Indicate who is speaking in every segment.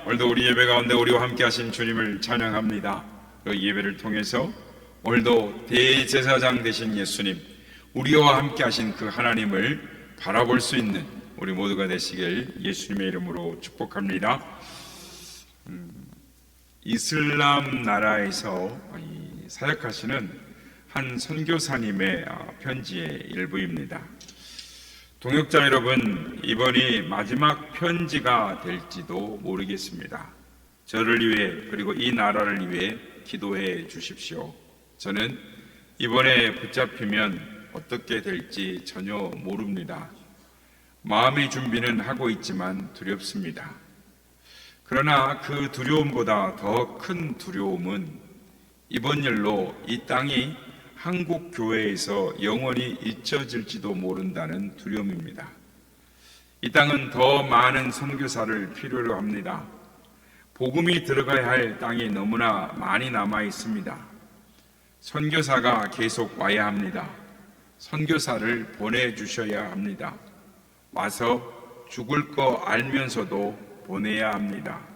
Speaker 1: 오늘도 우리 예배 가운데 우리와 함께 하신 주님을 찬양합니다. 그 예배를 통해서 오늘도 대제사장 되신 예수님, 우리와 함께 하신 그 하나님을 바라볼 수 있는 우리 모두가 되시길 예수님의 이름으로 축복합니다. 이슬람 나라에서 사역하시는 한 선교사님의 편지의 일부입니다. 동역자 여러분, 이번이 마지막 편지가 될지도 모르겠습니다. 저를 위해 그리고 이 나라를 위해 기도해 주십시오. 저는 이번에 붙잡히면 어떻게 될지 전혀 모릅니다. 마음의 준비는 하고 있지만 두렵습니다. 그러나 그 두려움보다 더 큰 두려움은 이번 일로 이 땅이 한국 교회에서 영원히 잊혀질지도 모른다는 두려움입니다. 이 땅은 더 많은 선교사를 필요로 합니다. 복음이 들어가야 할 땅이 너무나 많이 남아 있습니다. 선교사가 계속 와야 합니다. 선교사를 보내주셔야 합니다. 와서 죽을 거 알면서도 보내야 합니다.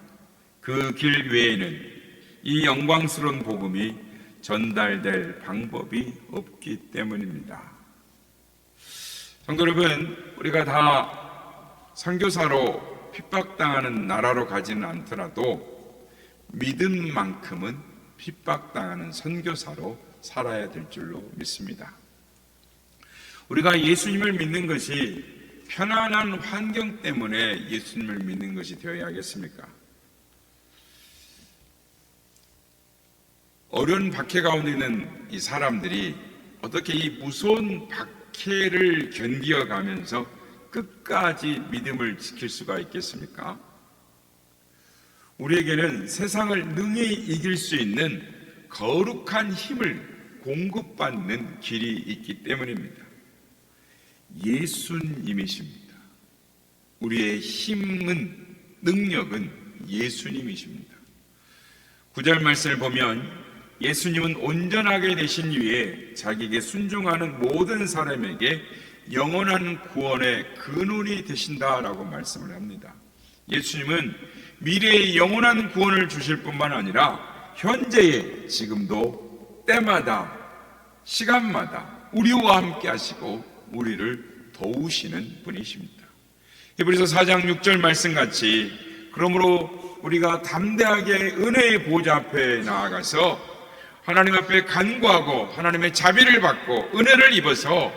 Speaker 1: 그 길 외에는 이 영광스러운 복음이 전달될 방법이 없기 때문입니다. 성도 여러분, 우리가 다 선교사로 핍박당하는 나라로 가지는 않더라도 믿음만큼은 핍박당하는 선교사로 살아야 될 줄로 믿습니다. 우리가 예수님을 믿는 것이 편안한 환경 때문에 예수님을 믿는 것이 되어야겠습니까? 어려운 박해 가운데 있는 이 사람들이 어떻게 이 무서운 박해를 견디어가면서 끝까지 믿음을 지킬 수가 있겠습니까? 우리에게는 세상을 능히 이길 수 있는 거룩한 힘을 공급받는 길이 있기 때문입니다. 예수님이십니다. 우리의 힘은, 능력은 예수님이십니다. 9절 말씀을 보면 예수님은 온전하게 되신 이후에 자기에게 순종하는 모든 사람에게 영원한 구원의 근원이 되신다라고 말씀을 합니다. 예수님은 미래의 영원한 구원을 주실 뿐만 아니라 현재의 지금도 때마다 시간마다 우리와 함께 하시고 우리를 도우시는 분이십니다. 히브리서 4장 6절 말씀같이 그러므로 우리가 담대하게 은혜의 보좌 앞에 나아가서 하나님 앞에 간구하고 하나님의 자비를 받고 은혜를 입어서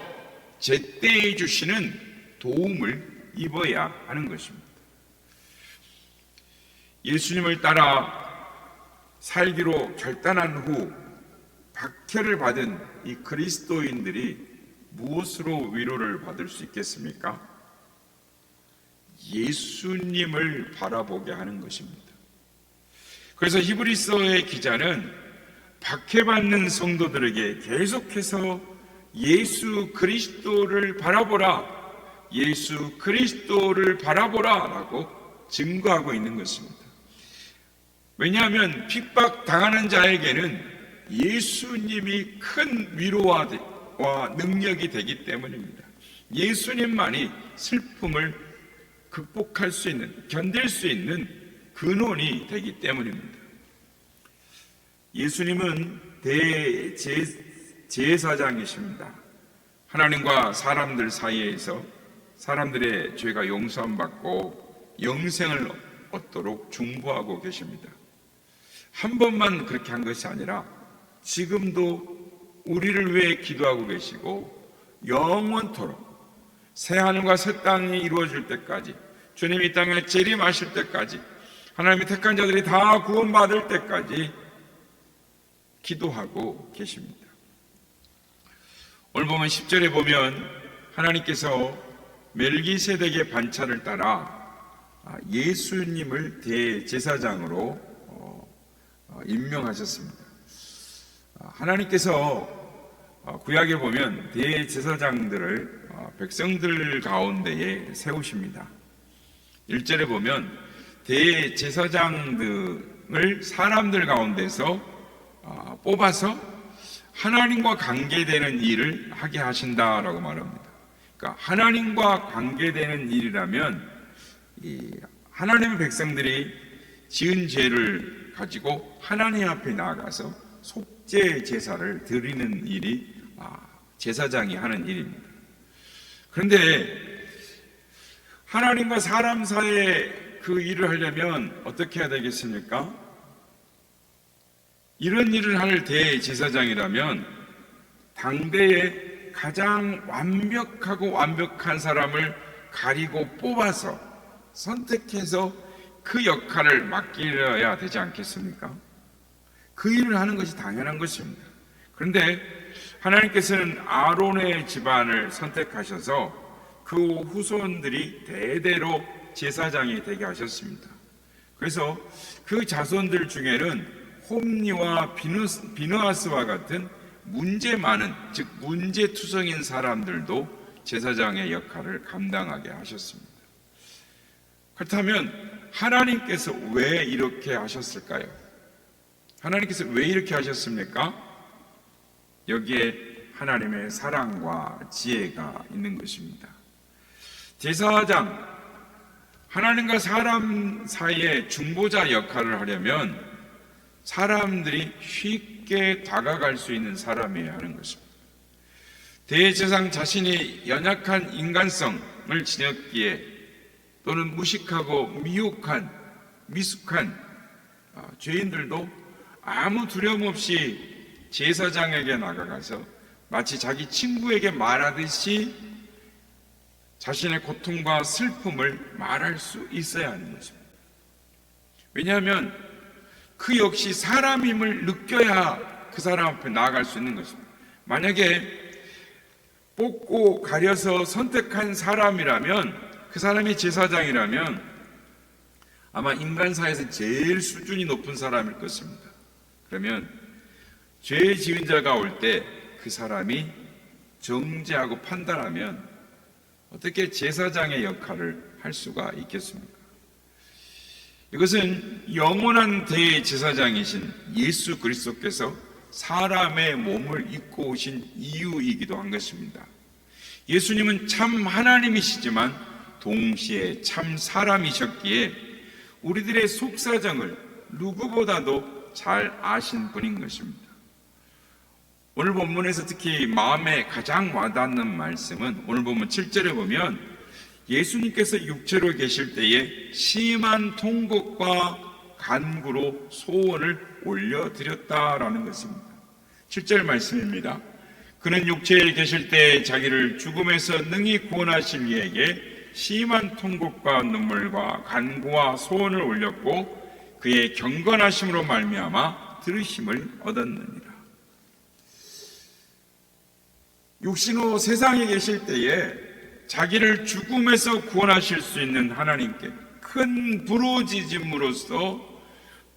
Speaker 1: 제때에 주시는 도움을 입어야 하는 것입니다. 예수님을 따라 살기로 결단한 후 박해를 받은 이 그리스도인들이 무엇으로 위로를 받을 수 있겠습니까? 예수님을 바라보게 하는 것입니다. 그래서 히브리서의 기자는 박해받는 성도들에게 계속해서 예수 그리스도를 바라보라, 예수 그리스도를 바라보라 라고 증거하고 있는 것입니다. 왜냐하면 핍박당하는 자에게는 예수님이 큰 위로와 능력이 되기 때문입니다. 예수님만이 슬픔을 극복할 수 있는, 견딜 수 있는 근원이 되기 때문입니다. 예수님은 대제사장이십니다. 하나님과 사람들 사이에서 사람들의 죄가 용서함 받고 영생을 얻도록 중보하고 계십니다. 한 번만 그렇게 한 것이 아니라 지금도 우리를 위해 기도하고 계시고 영원토록 새 하늘과 새 땅이 이루어질 때까지, 주님이 이 땅에 재림하실 때까지, 하나님의 택한 자들이 다 구원받을 때까지 기도하고 계십니다. 오늘 보면 10절에 보면 하나님께서 멜기세덱의 반차를 따라 예수님을 대제사장으로 임명하셨습니다. 하나님께서 구약에 보면 대제사장들을 백성들 가운데에 세우십니다. 1절에 보면 대제사장들을 사람들 가운데서 뽑아서 하나님과 관계되는 일을 하게 하신다라고 말합니다. 그러니까 하나님과 관계되는 일이라면 이 하나님의 백성들이 지은 죄를 가지고 하나님 앞에 나아가서 속죄 제사를 드리는 일이 제사장이 하는 일입니다. 그런데 하나님과 사람 사이에 그 일을 하려면 어떻게 해야 되겠습니까? 이런 일을 할 대제사장이라면 당대에 가장 완벽하고 완벽한 사람을 가리고 뽑아서 선택해서 그 역할을 맡기려야 되지 않겠습니까? 그 일을 하는 것이 당연한 것입니다. 그런데 하나님께서는 아론의 집안을 선택하셔서 그 후손들이 대대로 제사장이 되게 하셨습니다. 그래서 그 자손들 중에는 홈리와 비느하스와 같은 문제 많은, 즉 문제투성인 사람들도 제사장의 역할을 감당하게 하셨습니다. 그렇다면 하나님께서 왜 이렇게 하셨을까요? 하나님께서 왜 이렇게 하셨습니까? 여기에 하나님의 사랑과 지혜가 있는 것입니다. 제사장, 하나님과 사람 사이에 중보자 역할을 하려면 사람들이 쉽게 다가갈 수 있는 사람이어야 하는 것입니다. 대제사장 자신이 연약한 인간성을 지녔기에 또는 무식하고 미숙한 죄인들도 아무 두려움 없이 제사장에게 나가가서 마치 자기 친구에게 말하듯이 자신의 고통과 슬픔을 말할 수 있어야 하는 것입니다. 왜냐하면 그 역시 사람임을 느껴야 그 사람 앞에 나아갈 수 있는 것입니다. 만약에 뽑고 가려서 선택한 사람이라면, 그 사람이 제사장이라면 아마 인간사에서 제일 수준이 높은 사람일 것입니다. 그러면 죄 지은 자가 올 때 그 사람이 정죄하고 판단하면 어떻게 제사장의 역할을 할 수가 있겠습니까? 이것은 영원한 대제사장이신 예수 그리스도께서 사람의 몸을 입고 오신 이유이기도 한 것입니다. 예수님은 참 하나님이시지만 동시에 참 사람이셨기에 우리들의 속사정을 누구보다도 잘 아신 분인 것입니다. 오늘 본문에서 특히 마음에 가장 와닿는 말씀은 오늘 본문 7절에 보면 예수님께서 육체로 계실 때에 심한 통곡과 간구로 소원을 올려드렸다라는 것입니다. 7절 말씀입니다. 그는 육체에 계실 때 자기를 죽음에서 능히 구원하실 이에게 심한 통곡과 눈물과 간구와 소원을 올렸고 그의 경건하심으로 말미암아 들으심을 얻었느니라. 육신으로 세상에 계실 때에 자기를 죽음에서 구원하실 수 있는 하나님께 큰 부르짖음으로써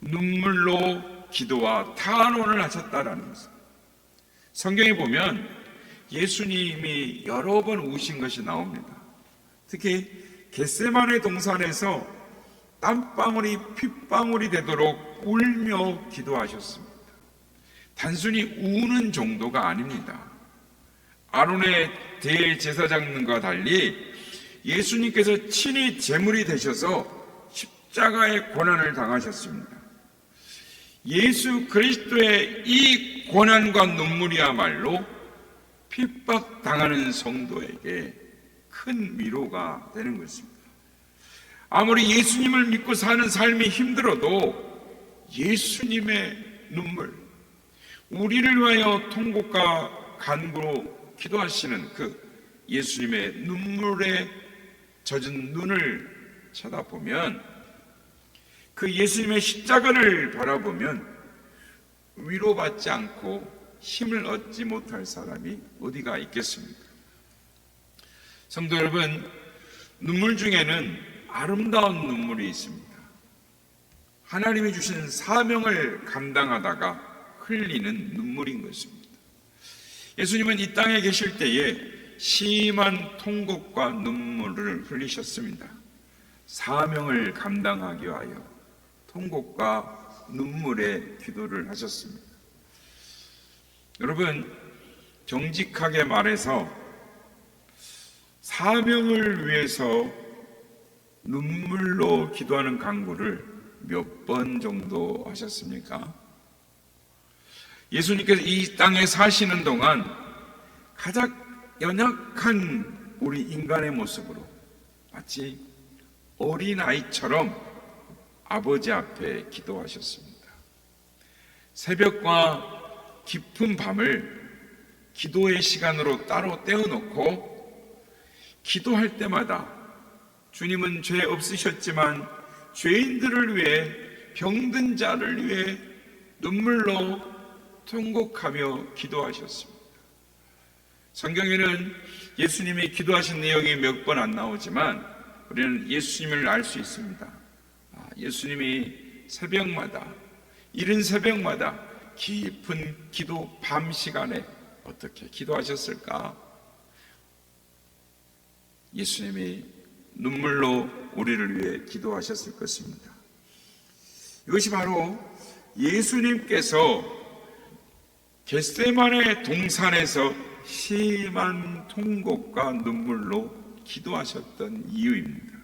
Speaker 1: 눈물로 기도와 탄원을 하셨다라는 것입니다. 성경에 보면 예수님이 여러 번 우신 것이 나옵니다. 특히 겟세마네 동산에서 땀방울이 핏방울이 되도록 울며 기도하셨습니다. 단순히 우는 정도가 아닙니다. 아론의 대제사장과 달리 예수님께서 친히 제물이 되셔서 십자가의 고난을 당하셨습니다. 예수 그리스도의 이 고난과 눈물이야말로 핍박당하는 성도에게 큰 위로가 되는 것입니다. 아무리 예수님을 믿고 사는 삶이 힘들어도 예수님의 눈물, 우리를 위하여 통곡과 간구로 기도하시는 그 예수님의 눈물에 젖은 눈을 쳐다보면, 그 예수님의 십자가를 바라보면 위로받지 않고 힘을 얻지 못할 사람이 어디가 있겠습니까? 성도 여러분, 눈물 중에는 아름다운 눈물이 있습니다. 하나님이 주신 사명을 감당하다가 흘리는 눈물인 것입니다. 예수님은 이 땅에 계실 때에 심한 통곡과 눈물을 흘리셨습니다. 사명을 감당하기 위하여 통곡과 눈물의 기도를 하셨습니다. 여러분, 정직하게 말해서 사명을 위해서 눈물로 기도하는 간구를 몇 번 정도 하셨습니까? 예수님께서 이 땅에 사시는 동안 가장 연약한 우리 인간의 모습으로 마치 어린아이처럼 아버지 앞에 기도하셨습니다. 새벽과 깊은 밤을 기도의 시간으로 따로 떼어놓고 기도할 때마다 주님은 죄 없으셨지만 죄인들을 위해, 병든 자를 위해 눈물로 통곡하며 기도하셨습니다. 성경에는 예수님이 기도하신 내용이 몇 번 안 나오지만 우리는 예수님을 알 수 있습니다. 예수님이 새벽마다, 이른 새벽마다 깊은 기도 밤 시간에 어떻게 기도하셨을까? 예수님이 눈물로 우리를 위해 기도하셨을 것입니다. 이것이 바로 예수님께서 겟세마네 동산에서 심한 통곡과 눈물로 기도하셨던 이유입니다.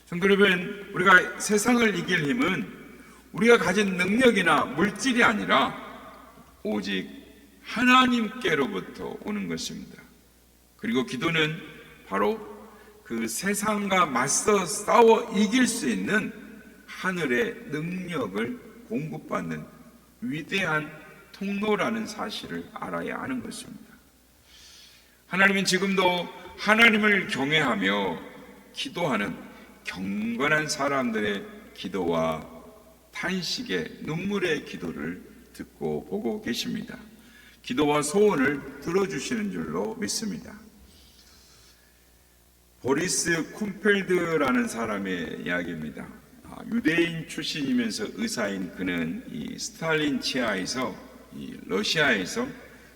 Speaker 1: 성도 여러분, 우리가 세상을 이길 힘은 우리가 가진 능력이나 물질이 아니라 오직 하나님께로부터 오는 것입니다. 그리고 기도는 바로 그 세상과 맞서 싸워 이길 수 있는 하늘의 능력을 공급받는 위대한 통로라는 사실을 알아야 하는 것입니다. 하나님은 지금도 하나님을 경외하며 기도하는 경건한 사람들의 기도와 탄식의 눈물의 기도를 듣고 보고 계십니다. 기도와 소원을 들어주시는 줄로 믿습니다. 보리스 쿰펠드라는 사람의 이야기입니다. 유대인 출신이면서 의사인 그는 이 스탈린 치하에서, 이 러시아에서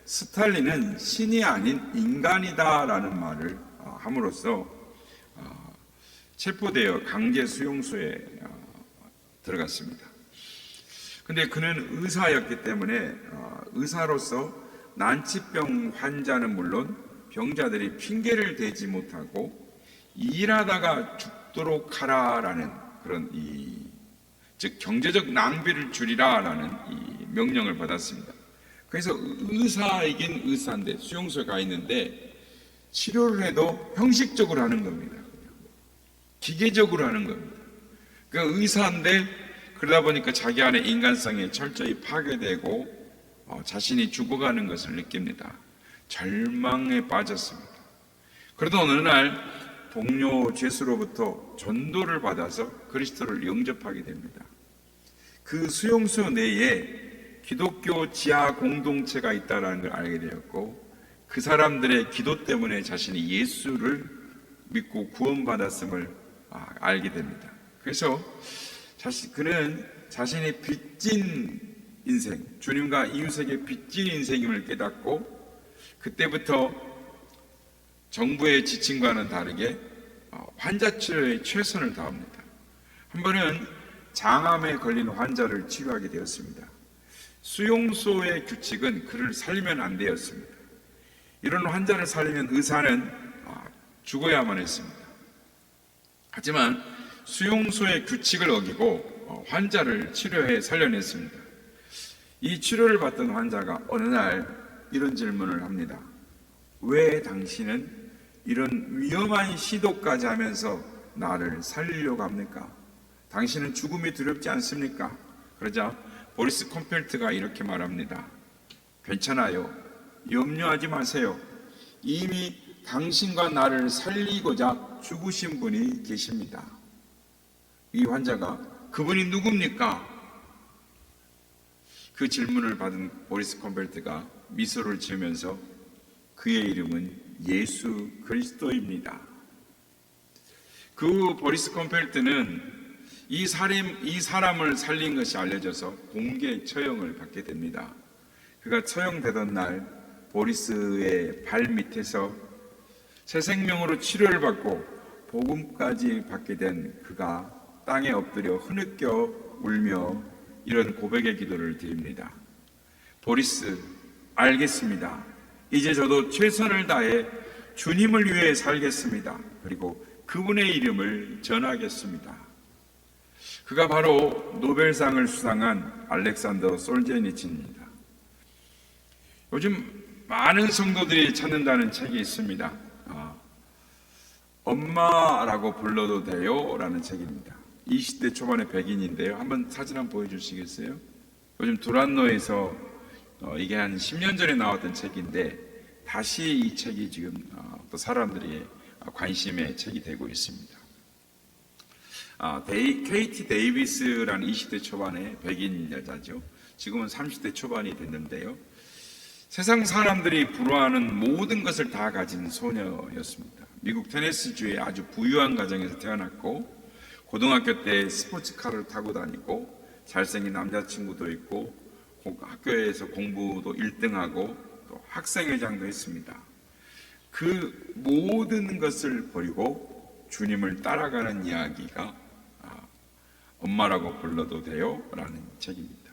Speaker 1: 스탈린은 신이 아닌 인간이다라는 말을 함으로써 체포되어 강제 수용소에 들어갔습니다. 근데 그는 의사였기 때문에 의사로서 난치병 환자는 물론 병자들이 핑계를 대지 못하고 일하다가 죽도록 하라라는 그런 즉 경제적 낭비를 줄이라라는 이 명령을 받았습니다. 그래서 의사이긴 의사인데 수용소에 가 있는데 치료를 해도 형식적으로 하는 겁니다. 기계적으로 하는 겁니다. 그 의사인데 그러다 보니까 자기 안에 인간성이 철저히 파괴되고 자신이 죽어가는 것을 느낍니다. 절망에 빠졌습니다. 그러다 어느 날 동료 죄수로부터 전도를 받아서 그리스도를 영접하게 됩니다. 그 수용소 내에 기독교 지하 공동체가 있다는 걸 알게 되었고 그 사람들의 기도 때문에 자신이 예수를 믿고 구원받았음을 알게 됩니다. 그래서 그는 자신이 빚진 인생, 주님과 이웃에게 빚진 인생임을 깨닫고 그때부터 정부의 지침과는 다르게 환자 치료에 최선을 다합니다. 한 번은 장암에 걸린 환자를 치료하게 되었습니다. 수용소의 규칙은 그를 살리면 안 되었습니다. 이런 환자를 살리면 의사는 죽어야만 했습니다. 하지만 수용소의 규칙을 어기고 환자를 치료해 살려냈습니다. 이 치료를 받던 환자가 어느 날 이런 질문을 합니다. 왜 당신은 이런 위험한 시도까지 하면서 나를 살리려고 합니까? 당신은 죽음이 두렵지 않습니까? 그러자 보리스 쿰펠트가 이렇게 말합니다. 괜찮아요. 염려하지 마세요. 이미 당신과 나를 살리고자 죽으신 분이 계십니다. 이 환자가 그분이 누굽니까? 그 질문을 받은 보리스 쿰펠트가 미소를 지으면서 그의 이름은 예수 그리스도입니다. 그 보리스 쿰펠트는 이 사람을 살린 것이 알려져서 공개 처형을 받게 됩니다. 그가 처형되던 날 보리스의 발 밑에서 새 생명으로 치료를 받고 복음까지 받게 된 그가 땅에 엎드려 흐느껴 울며 이런 고백의 기도를 드립니다. 보리스, 알겠습니다. 이제 저도 최선을 다해 주님을 위해 살겠습니다. 그리고 그분의 이름을 전하겠습니다. 그가 바로 노벨상을 수상한 알렉산더 솔제니친입니다. 요즘 많은 성도들이 찾는다는 책이 있습니다. 엄마라고 불러도 돼요? 라는 책입니다. 20대 초반의 백인인데요. 한번 사진 한번 보여주시겠어요? 요즘 두란노에서 이게 한 10년 전에 나왔던 책인데 다시 이 책이 지금 또 사람들이 관심의 책이 되고 있습니다. 케이티 데이비스라는 20대 초반의 백인 여자죠. 지금은 30대 초반이 됐는데요. 세상 사람들이 부러워하는 모든 것을 다 가진 소녀였습니다. 미국 테네시주의 아주 부유한 가정에서 태어났고 고등학교 때 스포츠카를 타고 다니고 잘생긴 남자친구도 있고 학교에서 공부도 1등하고 또 학생회장도 했습니다. 그 모든 것을 버리고 주님을 따라가는 이야기가 엄마라고 불러도 돼요? 라는 책입니다.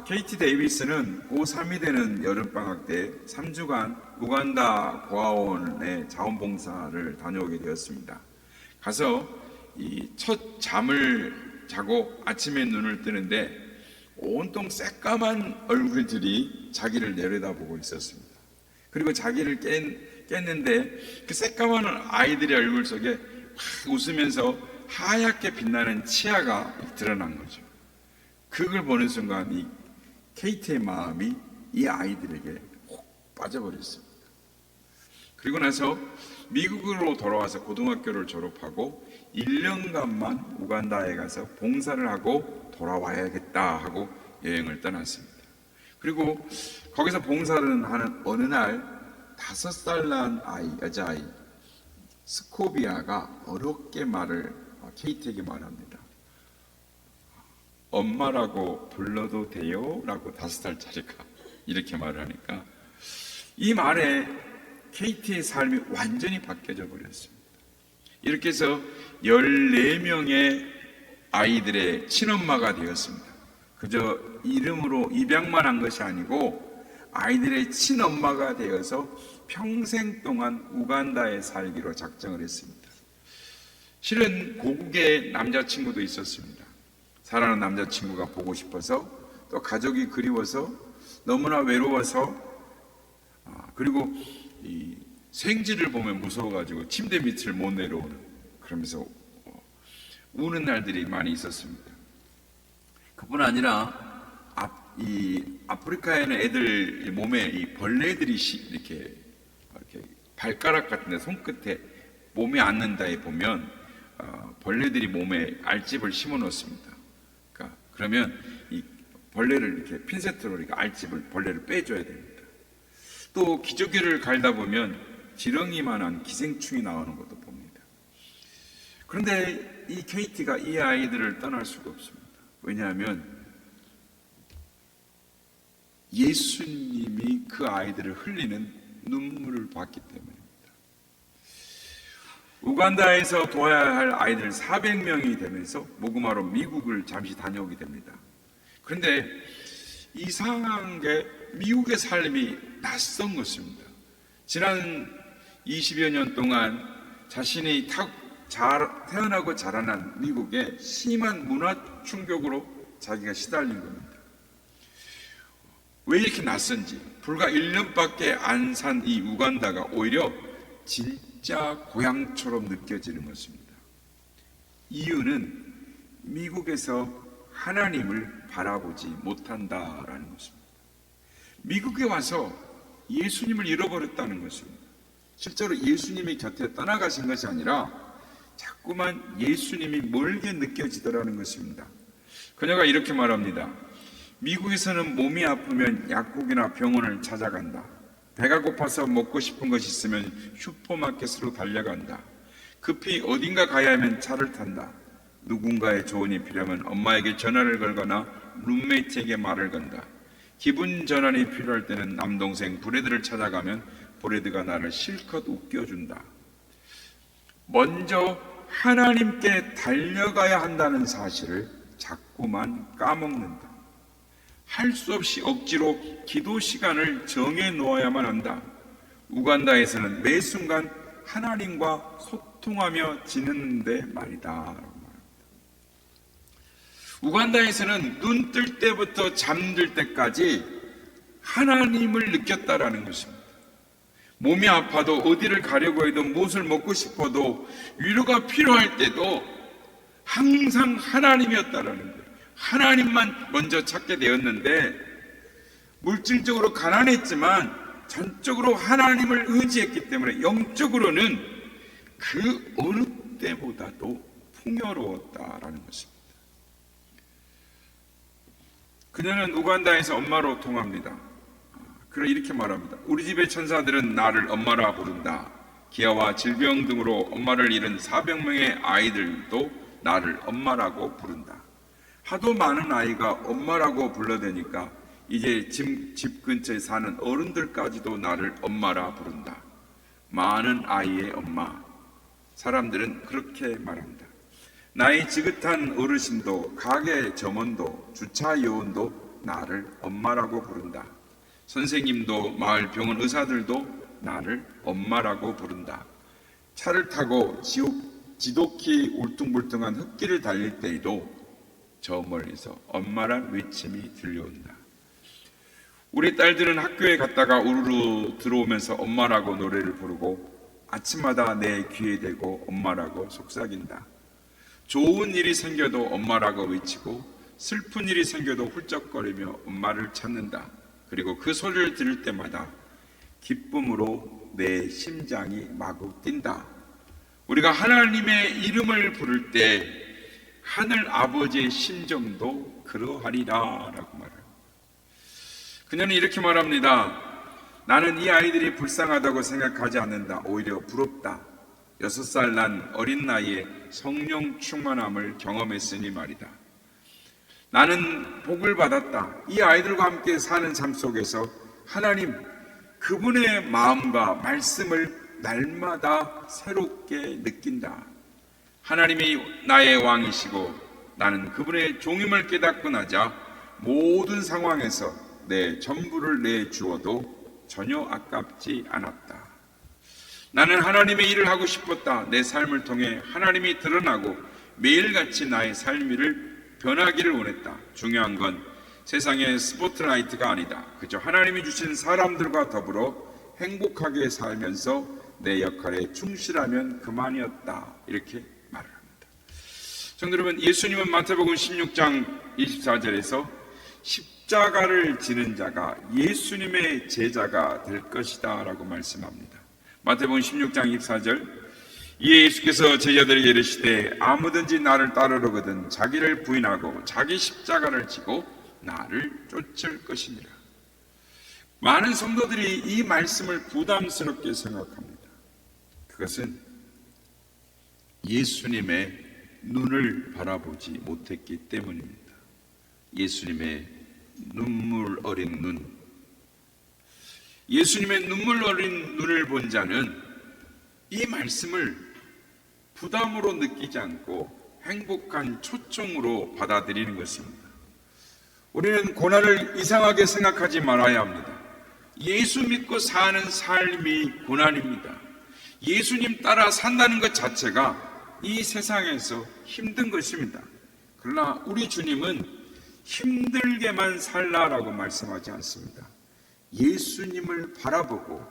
Speaker 1: 케이티 데이비스는 고3이 되는 여름방학 때 3주간 우간다 고아원에 자원봉사를 다녀오게 되었습니다. 가서 이 첫 잠을 자고 아침에 눈을 뜨는데 온통 새까만 얼굴들이 자기를 내려다보고 있었습니다. 그리고 자기를 깼는데 그 새까만 아이들의 얼굴 속에 웃으면서 하얗게 빛나는 치아가 드러난 거죠. 그걸 보는 순간 이 케이트의 마음이 이 아이들에게 훅 빠져버렸습니다. 그리고 나서 미국으로 돌아와서 고등학교를 졸업하고 1년간만 우간다에 가서 봉사를 하고 돌아와야겠다 하고 여행을 떠났습니다. 그리고 거기서 봉사를 하는 어느 날 5살 난 여자아이 스코비아가 어렵게 케이트에게 말합니다. 엄마라고 불러도 돼요? 라고 5살짜리가 이렇게 말을 하니까 이 말에 케이티의 삶이 완전히 바뀌어져 버렸습니다. 이렇게 해서 14명의 아이들의 친엄마가 되었습니다. 그저 이름으로 입양만 한 것이 아니고 아이들의 친엄마가 되어서 평생 동안 우간다에 살기로 작정을 했습니다. 실은 고국에 남자친구도 있었습니다. 사랑하는 남자친구가 보고 싶어서 또 가족이 그리워서 너무나 외로워서 그리고 이 생쥐를 보면 무서워가지고 침대 밑을 못 내려오는 그러면서 우는 날들이 많이 있었습니다. 그뿐 아니라 이 아프리카에는 애들 몸에 이 벌레들이 이렇게 발가락 같은데 손끝에 몸에 앉는다에 보면 벌레들이 몸에 알집을 심어 놓습니다. 그러면 이 벌레를 이렇게 핀셋으로 이렇게 벌레를 빼줘야 됩니다. 또 기저귀를 갈다 보면 지렁이만한 기생충이 나오는 것도 봅니다. 그런데 이 케이티가 이 아이들을 떠날 수가 없습니다. 왜냐하면 예수님이 그 아이들을 흘리는 눈물을 봤기 때문입니다. 우간다에서 도와야 할 아이들 400명이 되면서 모그마로 미국을 잠시 다녀오게 됩니다. 그런데 이상한 게 미국의 삶이 낯선 것입니다. 지난 20여 년 동안 자신이 태어나고 자라난 미국의 심한 문화 충격으로 자기가 시달린 겁니다. 왜 이렇게 낯선지, 불과 1년밖에 안 산 이 우간다가 오히려 진짜 고향처럼 느껴지는 것입니다. 이유는 미국에서 하나님을 바라보지 못한다라는 것입니다. 미국에 와서 예수님을 잃어버렸다는 것입니다. 실제로 예수님이 곁에 떠나가신 것이 아니라 자꾸만 예수님이 멀게 느껴지더라는 것입니다. 그녀가 이렇게 말합니다. 미국에서는 몸이 아프면 약국이나 병원을 찾아간다. 배가 고파서 먹고 싶은 것이 있으면 슈퍼마켓으로 달려간다. 급히 어딘가 가야 하면 차를 탄다. 누군가의 조언이 필요하면 엄마에게 전화를 걸거나 룸메이트에게 말을 건다. 기분 전환이 필요할 때는 남동생 브래드를 찾아가면 브래드가 나를 실컷 웃겨준다. 먼저 하나님께 달려가야 한다는 사실을 자꾸만 까먹는다. 할 수 없이 억지로 기도 시간을 정해 놓아야만 한다. 우간다에서는 매 순간 하나님과 소통하며 지내는데 말이다. 우간다에서는 눈 뜰 때부터 잠들 때까지 하나님을 느꼈다라는 것입니다. 몸이 아파도 어디를 가려고 해도 무엇을 먹고 싶어도 위로가 필요할 때도 항상 하나님이었다라는 거예요. 하나님만 먼저 찾게 되었는데 물질적으로 가난했지만 전적으로 하나님을 의지했기 때문에 영적으로는 그 어느 때보다도 풍요로웠다라는 것입니다. 그녀는 우간다에서 엄마로 통합니다. 그래 이렇게 말합니다. 우리 집의 천사들은 나를 엄마라 부른다. 기아와 질병 등으로 엄마를 잃은 400명의 아이들도 나를 엄마라고 부른다. 하도 많은 아이가 엄마라고 불러대니까 이제 집 근처에 사는 어른들까지도 나를 엄마라 부른다. 많은 아이의 엄마. 사람들은 그렇게 말합니다. 나이 지긋한 어르신도 가게 점원도 주차 요원도 나를 엄마라고 부른다. 선생님도 마을 병원 의사들도 나를 엄마라고 부른다. 차를 타고 지독히 울퉁불퉁한 흙길을 달릴 때에도 저 멀리서 엄마란 외침이 들려온다. 우리 딸들은 학교에 갔다가 우르르 들어오면서 엄마라고 노래를 부르고 아침마다 내 귀에 대고 엄마라고 속삭인다. 좋은 일이 생겨도 엄마라고 외치고 슬픈 일이 생겨도 훌쩍거리며 엄마를 찾는다. 그리고 그 소리를 들을 때마다 기쁨으로 내 심장이 마구 뛴다. 우리가 하나님의 이름을 부를 때 하늘 아버지의 심정도 그러하리라 라고 말해요. 그녀는 이렇게 말합니다. 나는 이 아이들이 불쌍하다고 생각하지 않는다. 오히려 부럽다. 6살 난 어린 나이에 성령 충만함을 경험했으니 말이다. 나는 복을 받았다. 이 아이들과 함께 사는 삶 속에서 하나님 그분의 마음과 말씀을 날마다 새롭게 느낀다. 하나님이 나의 왕이시고 나는 그분의 종임을 깨닫고 나자 모든 상황에서 내 전부를 내주어도 전혀 아깝지 않았다. 나는 하나님의 일을 하고 싶었다. 내 삶을 통해 하나님이 드러나고 매일같이 나의 삶을 변하기를 원했다. 중요한 건 세상의 스포트라이트가 아니다. 그저 하나님이 주신 사람들과 더불어 행복하게 살면서 내 역할에 충실하면 그만이었다. 이렇게 말을 합니다. 성도 여러분, 예수님은 마태복음 16장 24절에서 십자가를 지는 자가 예수님의 제자가 될 것이다 라고 말씀합니다. 마태복음 16장 24절 이에 예수께서 제자들에게 이르시되 아무든지 나를 따르려거든 자기를 부인하고 자기 십자가를 지고 나를 쫓을 것이니라. 많은 성도들이 이 말씀을 부담스럽게 생각합니다. 그것은 예수님의 눈을 바라보지 못했기 때문입니다. 예수님의 눈물 어린 눈. 예수님의 눈물 어린 눈을 본 자는 이 말씀을 부담으로 느끼지 않고 행복한 초청으로 받아들이는 것입니다. 우리는 고난을 이상하게 생각하지 말아야 합니다. 예수 믿고 사는 삶이 고난입니다. 예수님 따라 산다는 것 자체가 이 세상에서 힘든 것입니다. 그러나 우리 주님은 힘들게만 살라라고 말씀하지 않습니다. 예수님을 바라보고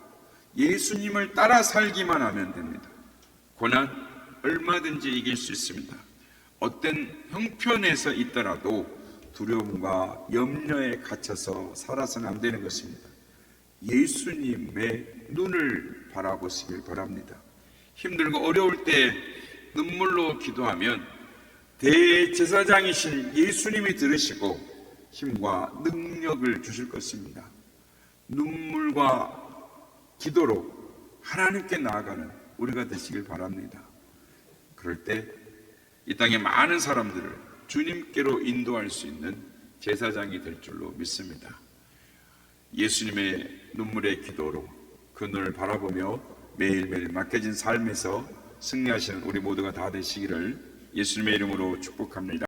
Speaker 1: 예수님을 따라 살기만 하면 됩니다. 고난 얼마든지 이길 수 있습니다. 어떤 형편에서 있더라도 두려움과 염려에 갇혀서 살아서는 안 되는 것입니다. 예수님의 눈을 바라보시길 바랍니다. 힘들고 어려울 때 눈물로 기도하면 대제사장이신 예수님이 들으시고 힘과 능력을 주실 것입니다. 눈물과 기도로 하나님께 나아가는 우리가 되시길 바랍니다. 그럴 때 이 땅의 많은 사람들을 주님께로 인도할 수 있는 제사장이 될 줄로 믿습니다. 예수님의 눈물의 기도로 그 눈을 바라보며 매일매일 맡겨진 삶에서 승리하시는 우리 모두가 다 되시기를 예수님의 이름으로 축복합니다.